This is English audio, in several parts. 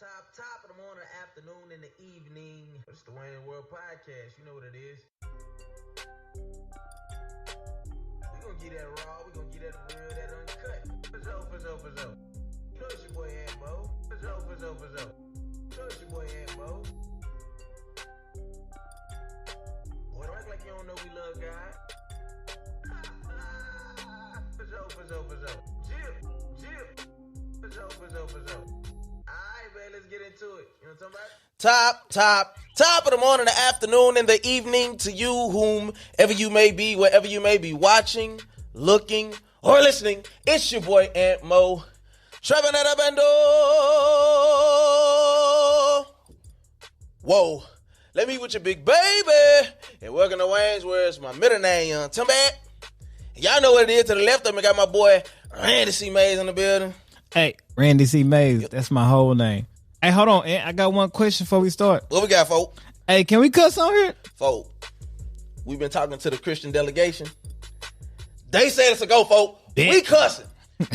Top of the morning, afternoon, and the evening. It's the Wayne World Podcast. You know what it is. We gonna get that raw. We gonna get that real, that uncut. For sure. You know it's your boy AntMoe. For sure. You know it's your boy AntMoe. Boy, don't act like you don't know we love God. For sure. Jip. For sure. Let's get into it. You know what I'm talking about? Top of the morning, the afternoon, and the evening to you, whomever you may be, wherever you may be watching, looking, or listening. It's your boy AntMoe. Whoa. Let me with your big baby. And welcome to Wayne's, where it's my middle name, young Timbat. Y'all know what it is. To the left of me, got my boy Randy C in the building. Hey, Randy C. That's my whole name. Hey, hold on. I got one question before we start. What we got, folk? Hey, can we cuss on here? Folk, we've been talking to the Christian delegation. They said it's a go, folk. We cussing.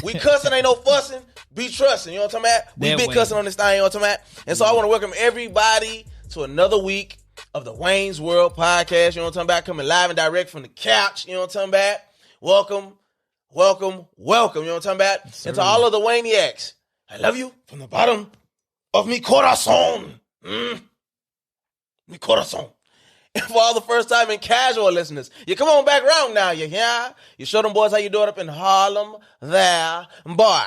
We cussing, ain't no fussing. Be trusting, you know what I'm talking about? We've been cussing on this thing, you know what I'm talking about? And so I want to welcome everybody to another week of the Wayne's World Podcast, you know what I'm talking about? Coming live and direct from the couch, you know what I'm talking about? Welcome, you know what I'm talking about? And to all of the Wayniacs, I love you from the bottom of mi corazón. Mi corazón. And for all the first time and casual listeners, you come on back around now, you hear? You show them boys how you do it up in Harlem, there, boy.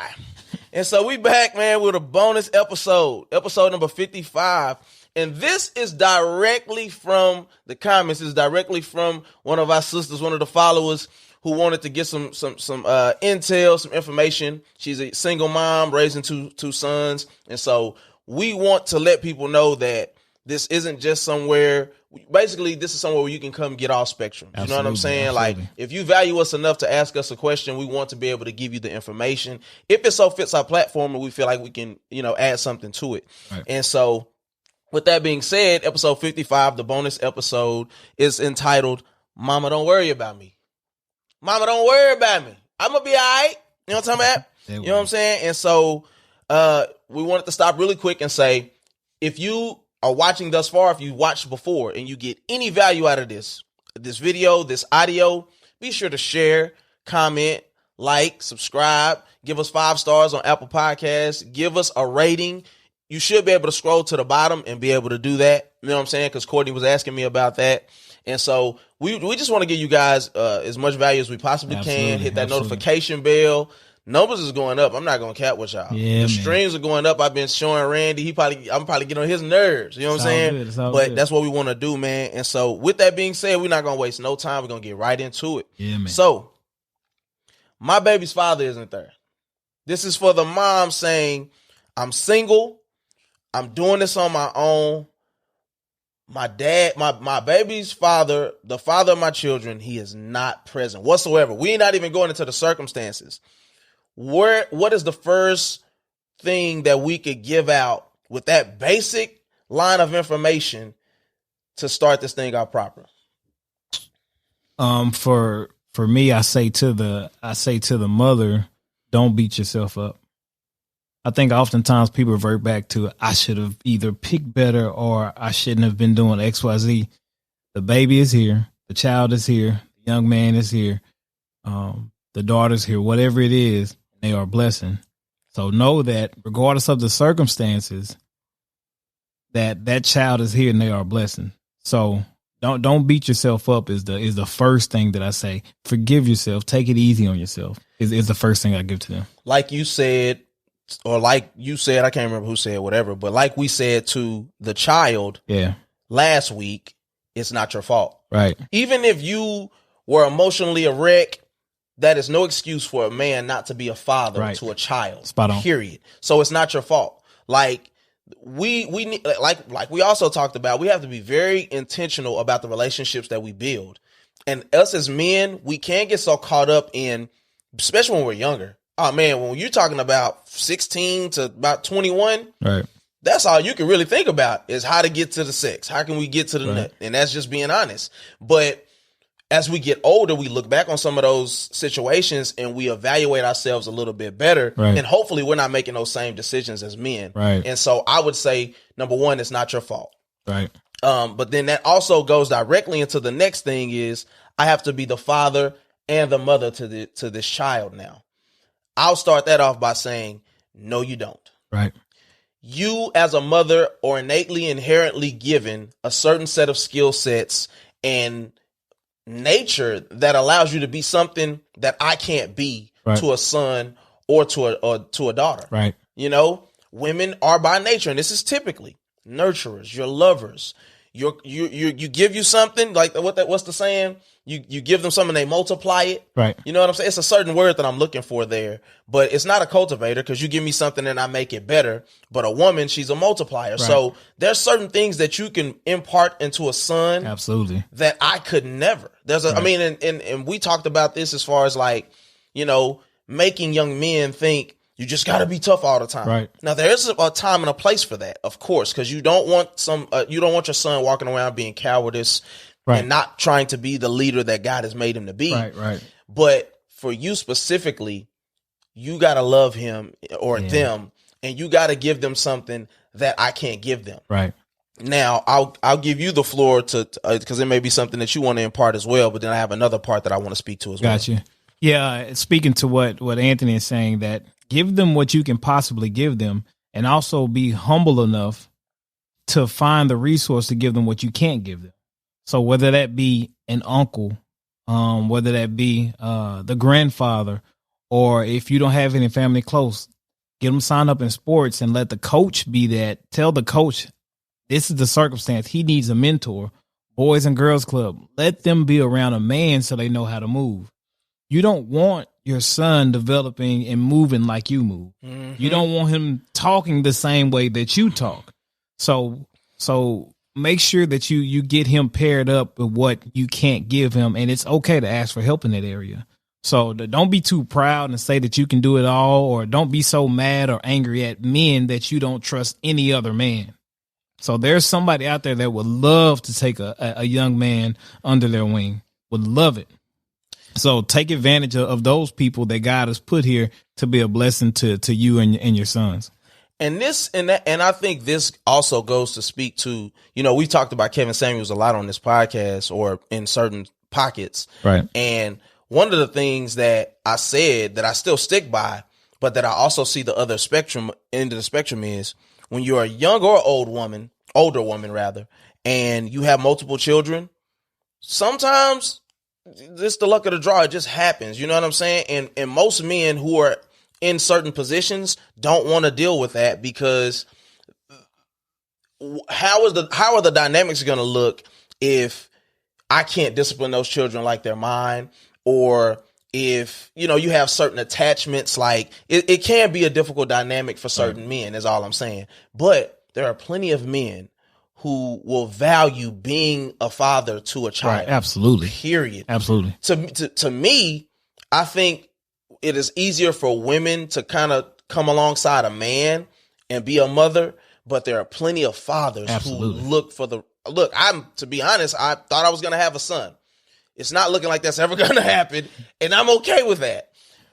And so we back, man, with a bonus episode number 55. And this is directly from the comments. It's directly from one of our sisters, one of the followers, who wanted to get some intel, some information. She's a single mom raising two sons. And so we want to let people know that this isn't just somewhere. Basically, this is somewhere where you can come get all spectrum. You know what I'm saying? Absolutely. Like, if you value us enough to ask us a question, we want to be able to give you the information. If it so fits our platform and we feel like we can, add something to it. Right. And so with that being said, episode 55, the bonus episode, is entitled, Mama, Don't Worry About Me. Mama, don't worry about me. I'm going to be all right. You know what I'm talking about? You know what I'm saying? And so we wanted to stop really quick and say, if you are watching thus far, if you watched before and you get any value out of this video, this audio, be sure to share, comment, like, subscribe, give us 5 stars on Apple Podcasts, give us a rating. You should be able to scroll to the bottom and be able to do that. You know what I'm saying? Because Courtney was asking me about that. And so we just want to give you guys as much value as we possibly can. Hit that notification bell. Numbers is going up. I'm not going to cap with y'all. The streams are going up. I've been showing Randy. I'm probably getting on his nerves. You know what I'm saying? But that's what we want to do, man. And so with that being said, we're not going to waste no time. We're going to get right into it. Yeah, man. So my baby's father isn't there. This is for the mom saying, I'm single. I'm doing this on my own. My dad, my baby's father, the father of my children, he is not present whatsoever. We're not even going into the circumstances. What is the first thing that we could give out with that basic line of information to start this thing out proper? For me, I say to the mother, don't beat yourself up. I think oftentimes people revert back to, I should have either picked better or I shouldn't have been doing XYZ. The baby is here. The child is here. The young man is here. The daughter's here. Whatever it is, they are a blessing. So know that regardless of the circumstances, that child is here and they are a blessing. So don't beat yourself up is the first thing that I say. Forgive yourself. Take it easy on yourself is the first thing I give to them. Like you said, I can't remember who said whatever, but like we said to the child last week, it's not your fault. Right. Even if you were emotionally a wreck, that is no excuse for a man not to be a father to a child. Spot on. Period. So it's not your fault. Like we need, like we also talked about, we have to be very intentional about the relationships that we build. And us as men, we can't get so caught up in, especially when we're younger. Oh man, when you're talking about 16 to about 21, right? That's all you can really think about is how to get to the sex. How can we get to the nut? And that's just being honest. But as we get older, we look back on some of those situations and we evaluate ourselves a little bit better. Right. And hopefully we're not making those same decisions as men. Right. And so I would say, number one, it's not your fault. Right. But then that also goes directly into the next thing is I have to be the father and the mother to this child now. I'll start that off by saying, no, you don't. Right. You as a mother are innately, inherently given a certain set of skill sets and nature that allows you to be something that I can't be to a son or to a daughter. Right. You know, women are by nature, and this is typically nurturers, you're lovers. You give you something like what's the saying? You give them something, they multiply it. Right. You know what I'm saying? It's a certain word that I'm looking for there, but it's not a cultivator because you give me something and I make it better. But a woman, she's a multiplier. Right. So there's certain things that you can impart into a son. Absolutely. That I could never. I mean, and we talked about this as far as like, you know, making young men think you just got to be tough all the time. Right. Now there is a time and a place for that, of course, because you don't want your son walking around being cowardice. Right. And not trying to be the leader that God has made him to be. Right. But for you specifically, you got to love him or them, and you got to give them something that I can't give them. Right. Now, I'll give you the floor to because it may be something that you want to impart as well, but then I have another part that I want to speak to as well. Gotcha. Yeah, speaking to what Anthony is saying, that give them what you can possibly give them, and also be humble enough to find the resource to give them what you can't give them. So whether that be an uncle, whether that be the grandfather, or if you don't have any family close, get them signed up in sports and let the coach be that. Tell the coach, this is the circumstance. He needs a mentor. Boys and Girls Club. Let them be around a man so they know how to move. You don't want your son developing and moving like you move. Mm-hmm. You don't want him talking the same way that you talk. So make sure that you get him paired up with what you can't give him, and it's okay to ask for help in that area. So don't be too proud and say that you can do it all, or don't be so mad or angry at men that you don't trust any other man. So there's somebody out there that would love to take a young man under their wing, would love it. So take advantage of those people that God has put here to be a blessing to you and your sons. And I think this also goes to speak to, you know, we talked about Kevin Samuels a lot on this podcast or in certain pockets. Right. And one of the things that I said that I still stick by, but that I also see the other end of the spectrum is when you're a young or older woman rather, and you have multiple children, sometimes it's the luck of the draw. It just happens. You know what I'm saying? And most men who are in certain positions don't want to deal with that, because how are the dynamics going to look if I can't discipline those children like they're mine, or if, you know, you have certain attachments, like it can be a difficult dynamic for certain men is all I'm saying. But there are plenty of men who will value being a father to a child. Right. Absolutely. Period. Absolutely. To me, I think it is easier for women to kind of come alongside a man and be a mother, but there are plenty of fathers Absolutely. who look. To be honest, I thought I was going to have a son. It's not looking like that's ever going to happen, and I'm okay with that.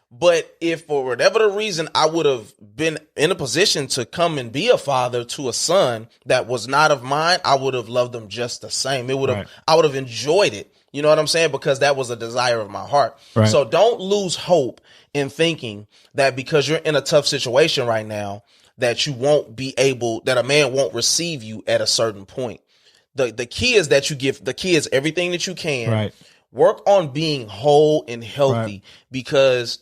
But if for whatever the reason I would have been in a position to come and be a father to a son that was not of mine, I would have loved them just the same. I would have enjoyed it. You know what I'm saying? Because that was a desire of my heart. Right. So don't lose hope in thinking that because you're in a tough situation right now, that you won't be able, that a man won't receive you at a certain point. The key is that you give the kids everything that you can. Right. Work on being whole and healthy, because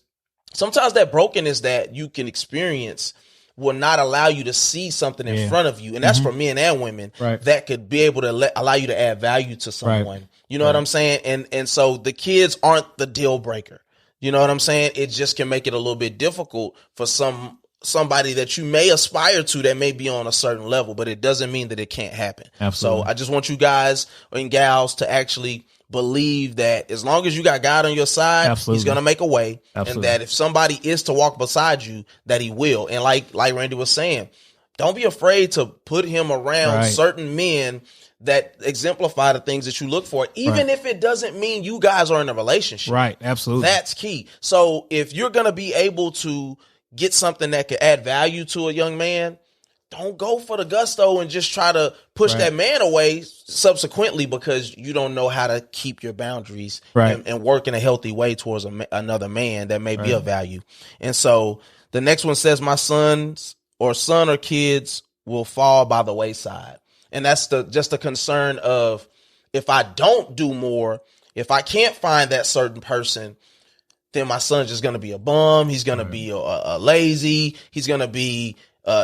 sometimes that brokenness that you can experience will not allow you to see something in front of you. And that's for men and women that could be able to allow you to add value to someone. Right. You know what I'm saying? And so the kids aren't the deal breaker. You know what I'm saying? It just can make it a little bit difficult for somebody that you may aspire to that may be on a certain level, but it doesn't mean that it can't happen. Absolutely. So I just want you guys and gals to actually believe that as long as you got God on your side, Absolutely. He's going to make a way. Absolutely. And that if somebody is to walk beside you, that he will. And like Randy was saying, don't be afraid to put him around Right. certain men that exemplify the things that you look for, even if it doesn't mean you guys are in a relationship. Right. Absolutely. That's key. So if you're going to be able to get something that could add value to a young man, don't go for the gusto and just try to push Right. that man away subsequently because you don't know how to keep your boundaries Right. and work in a healthy way towards another man that may be of value. And so the next one says, my son or kids will fall by the wayside. And that's just the concern of, if I don't do more, if I can't find that certain person, then my son's just going to be a bum. He's going to be a lazy. He's going to be,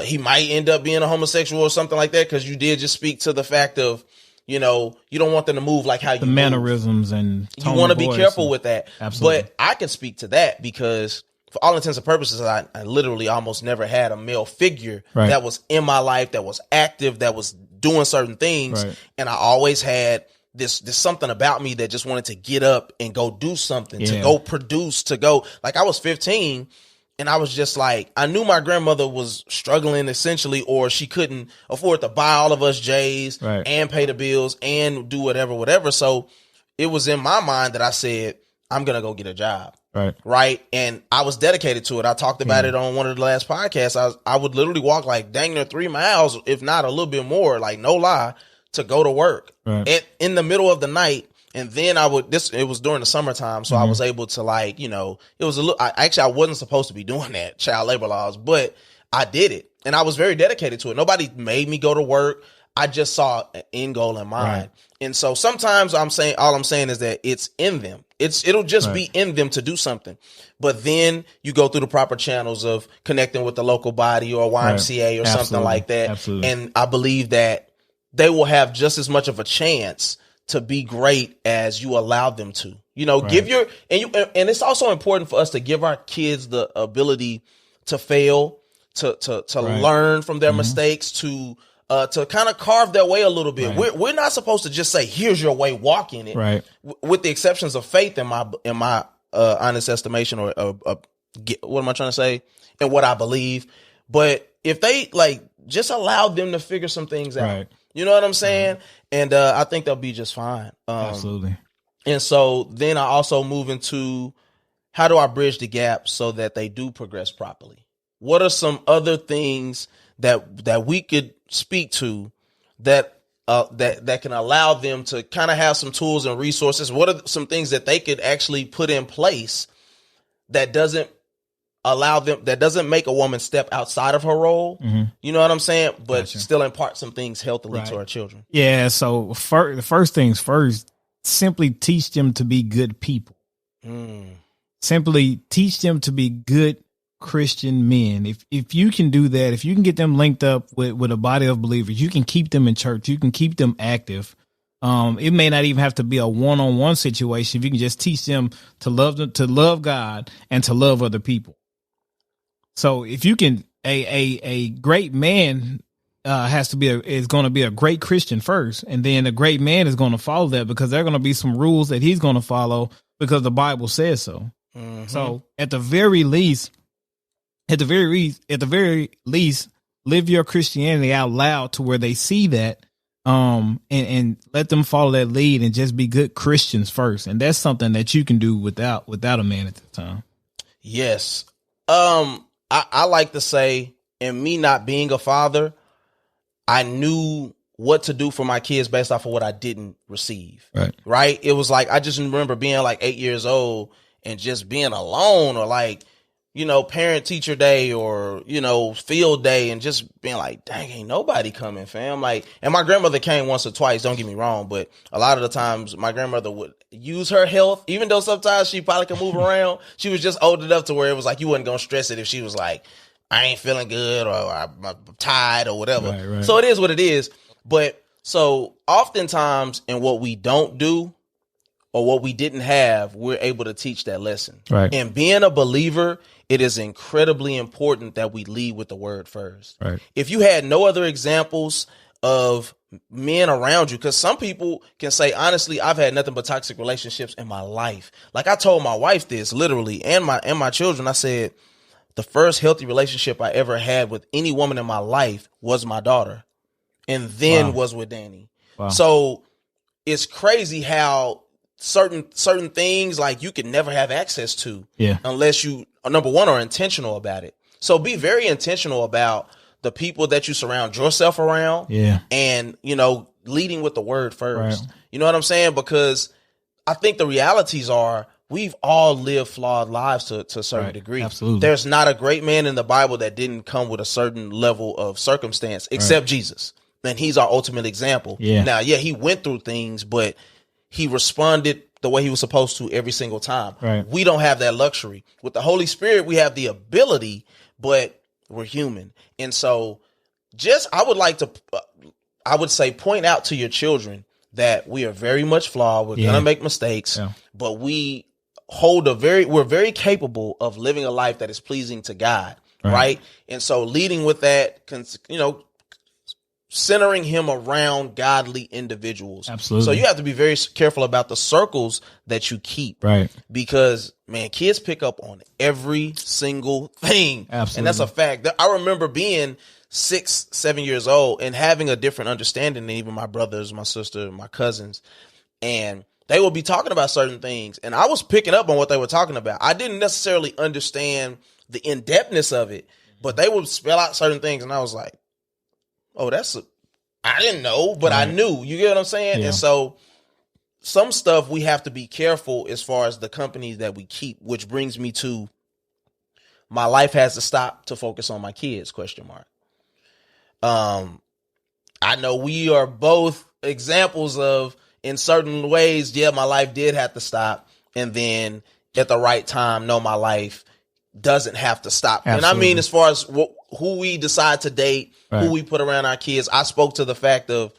he might end up being a homosexual or something like that. Cause you did just speak to the fact of, you know, you don't want them to move like how you The mannerisms and you want to be careful with that. Absolutely. But I can speak to that because for all intents and purposes, I literally almost never had a male figure that was in my life, that was active, that was doing certain things. Right. And I always had this something about me that just wanted to get up and go do something, to go produce, to go, like I was 15 and I was just like, I knew my grandmother was struggling essentially, or she couldn't afford to buy all of us J's and pay the bills and do whatever. So it was in my mind that I said, I'm going to go get a job. Right. And I was dedicated to it. I talked about it on one of the last podcasts. I would literally walk like dang near 3 miles, if not a little bit more, like no lie, to go to work in the middle of the night. And then it was during the summertime. So I was able to, like, you know, it was I wasn't supposed to be doing that, child labor laws, but I did it and I was very dedicated to it. Nobody made me go to work. I just saw an end goal in mind. And so sometimes all I'm saying is that it's in them. It'll just be in them to do something. But then you go through the proper channels of connecting with the local body or YMCA or something like that. Absolutely. And I believe that they will have just as much of a chance to be great as you allow them to. You know, and it's also important for us to give our kids the ability to fail, to learn from their mistakes, to kind of carve their way a little bit. We're not supposed to just say, here's your way, walk in it. With the exceptions of faith in my honest estimation, or what am I trying to say? And what I believe. But if they just allow them to figure some things out, you know what I'm saying? And I think they'll be just fine. Absolutely. And so then I also move into, how do I bridge the gap so that they do progress properly? What are some other things that we could speak to that can allow them to kind of have some tools and resources? What are some things that they could actually put in place that doesn't make a woman step outside of her role? You know what I'm saying? But still impart some things healthily to our children. Yeah. So the first things first, simply teach them to be good people. Simply teach them to be good Christian men. If you can do that, if you can get them linked up with a body of believers, you can keep them in church, you can keep them active. It may not even have to be a one-on-one situation. If you can just teach them, to love God and to love other people. So if you can, a great man is going to be a great Christian first, and then a great man is going to follow that, because there are going to be some rules that he's going to follow because the Bible says so. So at the very least, live your Christianity out loud to where they see that, and let them follow that lead and just be good Christians first. And that's something that you can do without a man at the time. Yes. I like to say, and me not being a father, I knew what to do for my kids based off of what I didn't receive. Right. It was like, I just remember being like 8 years old and just being alone, or like, you know, parent teacher day, or, you know, field day, and just being like, dang, ain't nobody coming, fam. Like, and my grandmother came once or twice, don't get me wrong, but a lot of the times my grandmother would use her health, even though sometimes she probably can move around. She was just old enough to where it was like, you wasn't going to stress it if she was like, I ain't feeling good, or I'm tired, or whatever. So it is what it is. But so oftentimes in what we don't do, or what we didn't have, we're able to teach that lesson. And being a believer, it is incredibly important that we lead with the word first. If you had no other examples of men around you, because some people can say, honestly, I've had nothing but toxic relationships in my life. Like, I told my wife this literally, and my children. I said, the first healthy relationship I ever had with any woman in my life was my daughter, and then was with Danny. Wow. So it's crazy how certain things like you can never have access to unless you, number one, are intentional about it. So be very intentional about the people that you surround yourself around. And, you know, leading with the word first. Right. You know what I'm saying? Because I think the realities are we've all lived flawed lives to a certain degree. Absolutely. There's not a great man in the Bible that didn't come with a certain level of circumstance except Jesus. And he's our ultimate example. Now, he went through things, but he responded the way he was supposed to every single time. We don't have that luxury. With the Holy Spirit, we have the ability, but we're human. And so I would say point out to your children that we are very much flawed. We're going to make mistakes, but we're very capable of living a life that is pleasing to God. Right. And so leading with that, you know, centering him around godly individuals. Absolutely. So you have to be very careful about the circles that you keep. Right. Because, man, kids pick up on every single thing. Absolutely. And that's a fact. I remember being 6, 7 years old and having a different understanding than even my brothers, my sister, my cousins. And they would be talking about certain things. And I was picking up on what they were talking about. I didn't necessarily understand the in-depthness of it, but they would spell out certain things. And I was like, oh, I didn't know, but I knew. You get what I'm saying? Yeah. And so some stuff we have to be careful as far as the companies that we keep, which brings me to my life has to stop to focus on my kids, ? I know we are both examples of, in certain ways, my life did have to stop. And then at the right time, no, my life doesn't have to stop. Absolutely. And I mean, as far as who we decide to date, who we put around our kids, I spoke to the fact of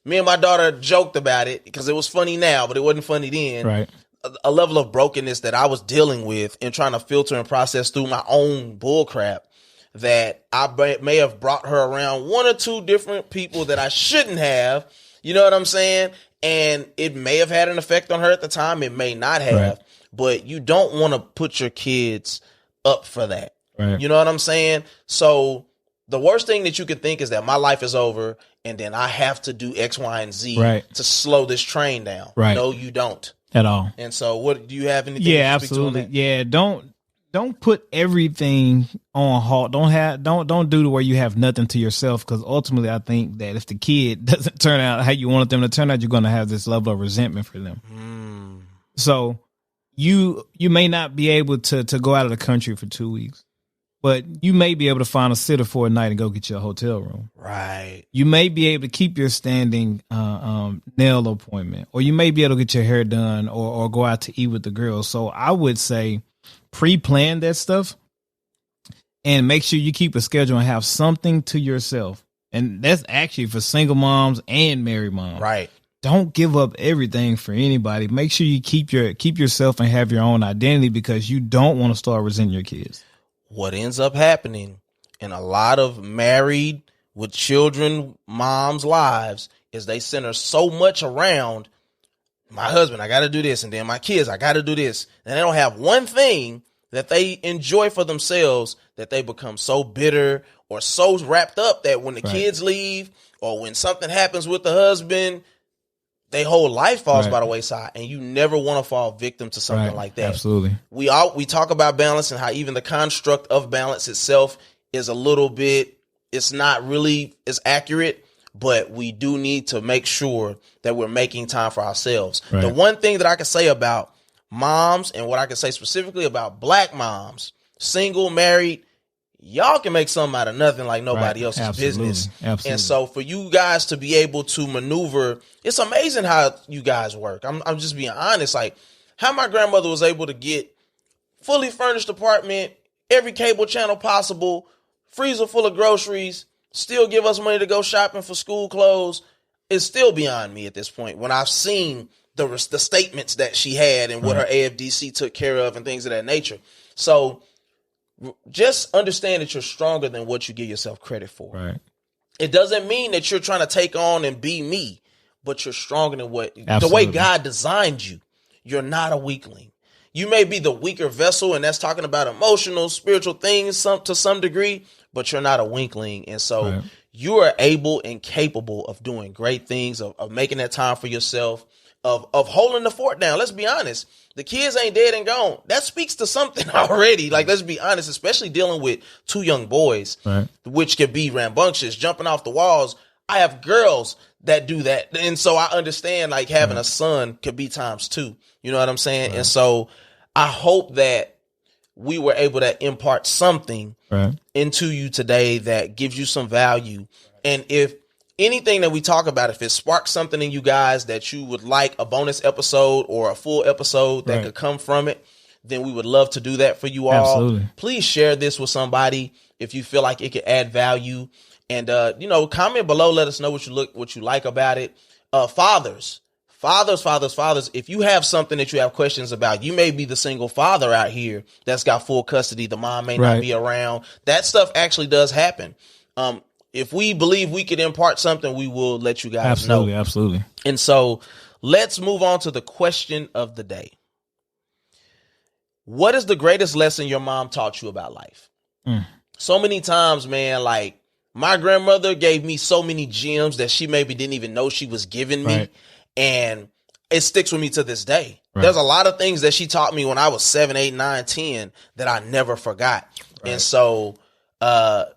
me and my daughter joked about it because it was funny now, but it wasn't funny then. Right. A level of brokenness that I was dealing with and trying to filter and process through my own bull crap that I may have brought her around one or two different people that I shouldn't have. You know what I'm saying? And it may have had an effect on her at the time. It may not have. Right. But you don't want to put your kids up for that. Right. You know what I'm saying? So the worst thing that you could think is that my life is over and then I have to do X, Y, and Z to slow this train down. Right. No, you don't. At all. And so what do you have anything? Yeah, absolutely. Yeah. Don't put everything on halt. Don't do to where you have nothing to yourself. Because ultimately, I think that if the kid doesn't turn out how you wanted them to turn out, you're going to have this level of resentment for them. So you may not be able to go out of the country for 2 weeks, but you may be able to find a sitter for a night and go get you a hotel room. Right. You may be able to keep your standing nail appointment, or you may be able to get your hair done or go out to eat with the girls. So I would say pre-plan that stuff and make sure you keep a schedule and have something to yourself. And that's actually for single moms and married moms. Right. Don't give up everything for anybody. Make sure you keep yourself and have your own identity, because you don't want to start resenting your kids. What ends up happening in a lot of married with children moms' lives is they center so much around my husband, I got to do this, and then my kids, I got to do this. And they don't have one thing that they enjoy for themselves that they become so bitter or so wrapped up that when the kids leave or when something happens with the husband, their whole life falls by the wayside, and you never want to fall victim to something like that. Absolutely. We talk about balance and how even the construct of balance itself is a little bit, it's not really as accurate, but we do need to make sure that we're making time for ourselves. Right. The one thing that I can say about moms, and what I can say specifically about Black moms, single, married, y'all can make something out of nothing like nobody else's business. Absolutely. And so for you guys to be able to maneuver, it's amazing how you guys work. I'm just being honest. Like how my grandmother was able to get fully furnished apartment, every cable channel possible, freezer full of groceries, still give us money to go shopping for school clothes, is still beyond me at this point. When I've seen the statements that she had and what her AFDC took care of and things of that nature. So just understand that you're stronger than what you give yourself credit for. Right. It doesn't mean that you're trying to take on and be me, but you're stronger than the way God designed you. You're not a weakling. You may be the weaker vessel, and that's talking about emotional, spiritual things to some degree, but you're not a weakling. And so you are able and capable of doing great things, of making that time for yourself, of holding the fort down. Let's be honest. The kids ain't dead and gone. That speaks to something already. Like, let's be honest, especially dealing with 2 young boys, which can be rambunctious, jumping off the walls. I have girls that do that. And so I understand, like, having a son could be times 2. You know what I'm saying? And so I hope that we were able to impart something into you today that gives you some value. And if anything that we talk about, if it sparks something in you guys that you would like a bonus episode or a full episode that could come from it, then we would love to do that for you all. Absolutely. Please share this with somebody if you feel like it could add value. And, comment below. Let us know what you like about it. Fathers, if you have something that you have questions about, you may be the single father out here that's got full custody. The mom may not be around. That stuff actually does happen. If we believe we could impart something, we will let you guys know. Absolutely. And so let's move on to the question of the day. What is the greatest lesson your mom taught you about life? So many times, man, like, my grandmother gave me so many gems that she maybe didn't even know she was giving me. And it sticks with me to this day. There's a lot of things that she taught me when I was 7, 8, 9, 10 that I never forgot. And so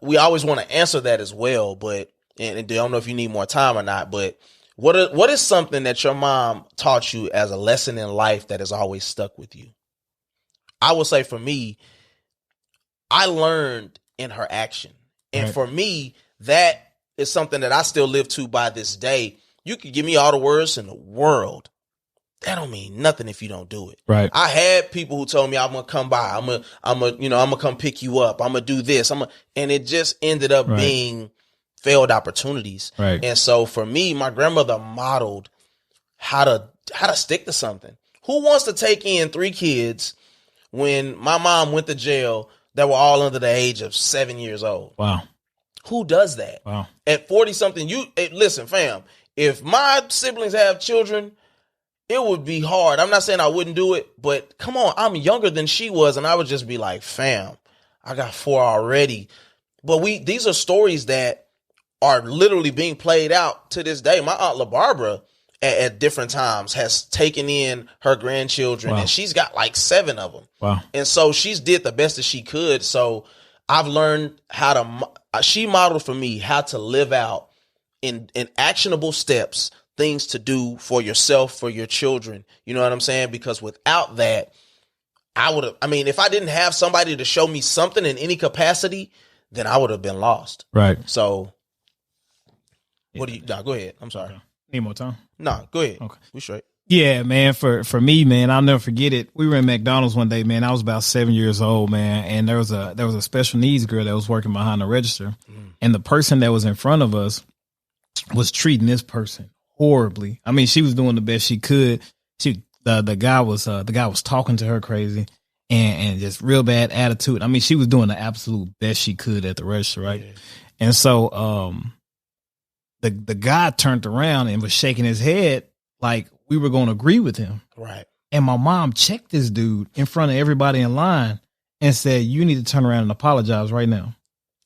we always want to answer that as well. But, and I don't know if you need more time or not, but what is something that your mom taught you as a lesson in life that has always stuck with you? I will say for me, I learned in her action. And for me, that is something that I still live to by this day. You could give me all the words in the world. That don't mean nothing if you don't do it. I had people who told me I'm gonna come by. I'm gonna come pick you up. I'm gonna do this. And it just ended up being failed opportunities. And so for me, my grandmother modeled how to stick to something. Who wants to take in 3 kids when my mom went to jail that were all under the age of 7 years old? Wow. Who does that? Wow. At 40 something, listen, fam, if my siblings have children, it would be hard. I'm not saying I wouldn't do it, but come on, I'm younger than she was. And I would just be like, fam, I got 4 already. But these are stories that are literally being played out to this day. My Aunt LaBarbara at different times has taken in her grandchildren, and she's got like 7 of them. Wow. And so she's did the best that she could. So I've learned she modeled for me how to live out in actionable steps, things to do for yourself, for your children. You know what I'm saying? Because without that, if I didn't have somebody to show me something in any capacity, then I would have been lost. So go ahead. I'm sorry. Need more time? No, go ahead. Okay. We straight. Yeah, man. For me, man, I'll never forget it. We were in McDonald's one day, man. I was about 7 years old, man, and there was a special needs girl that was working behind the register, and the person that was in front of us was treating this person horribly. I mean, she was doing the best she could. The guy was talking to her crazy and just real bad attitude. I mean, she was doing the absolute best she could at the register, right? Yeah. And so the guy turned around and was shaking his head like we were going to agree with him. Right. And my mom checked this dude in front of everybody in line and said, "You need to turn around and apologize right now."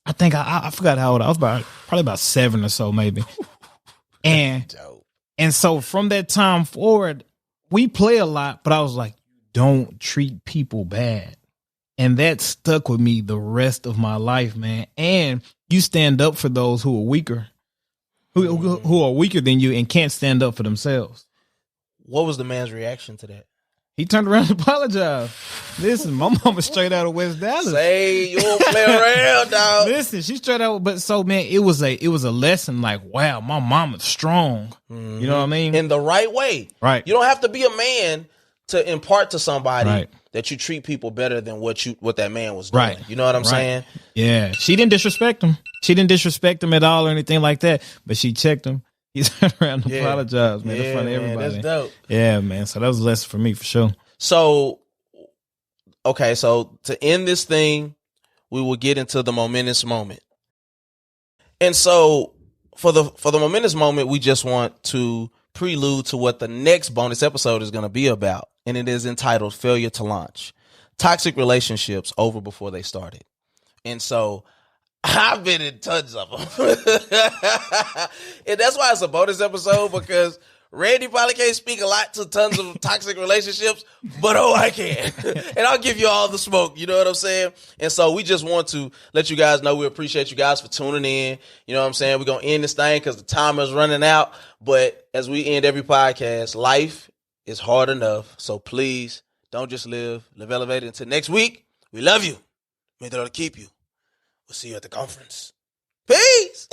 I think I forgot how old I was, probably about 7 or so, maybe. And so from that time forward, we play a lot, but I was like, don't treat people bad. And that stuck with me the rest of my life, man. And you stand up for those who are weaker, who are weaker than you and can't stand up for themselves. What was the man's reaction to that? He turned around and apologized. Listen, my mama straight out of West Dallas. Say you don't play around, dog. Listen, she straight out. But so, man, it was a lesson. Like, wow, my mama's strong. You know what I mean? In the right way. Right. You don't have to be a man to impart to somebody that you treat people better than what that man was doing. Right. You know what I'm saying? Yeah. She didn't disrespect him. She didn't disrespect him at all or anything like that. But she checked him. He turned around and apologized, man, in front of everybody. That's dope. Yeah, man. So that was a lesson for me, for sure. So, okay, so to end this thing, we will get into the momentous moment. And so for the momentous moment, we just want to prelude to what the next bonus episode is going to be about. and it is entitled Failure to Launch. Toxic relationships over before they started. And so I've been in tons of them. And that's why it's a bonus episode, because Randy probably can't speak a lot to tons of toxic relationships, but I can. And I'll give you all the smoke, you know what I'm saying? And so we just want to let you guys know we appreciate you guys for tuning in. You know what I'm saying? We're going to end this thing because the timer's running out. But as we end every podcast, life is hard enough. So please don't just live elevated. Until next week, we love you. May the Lord keep you. We'll see you at the conference. Peace.